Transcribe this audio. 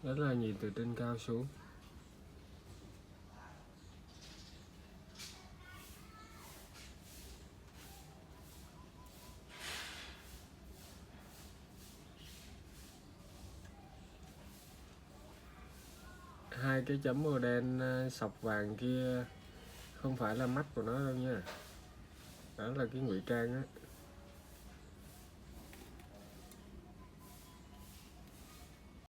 Đó là nhìn từ trên cao xuống. Hai cái chấm màu đen sọc vàng kia không phải là mắt của nó đâu nha. Đó là cái ngụy trang á.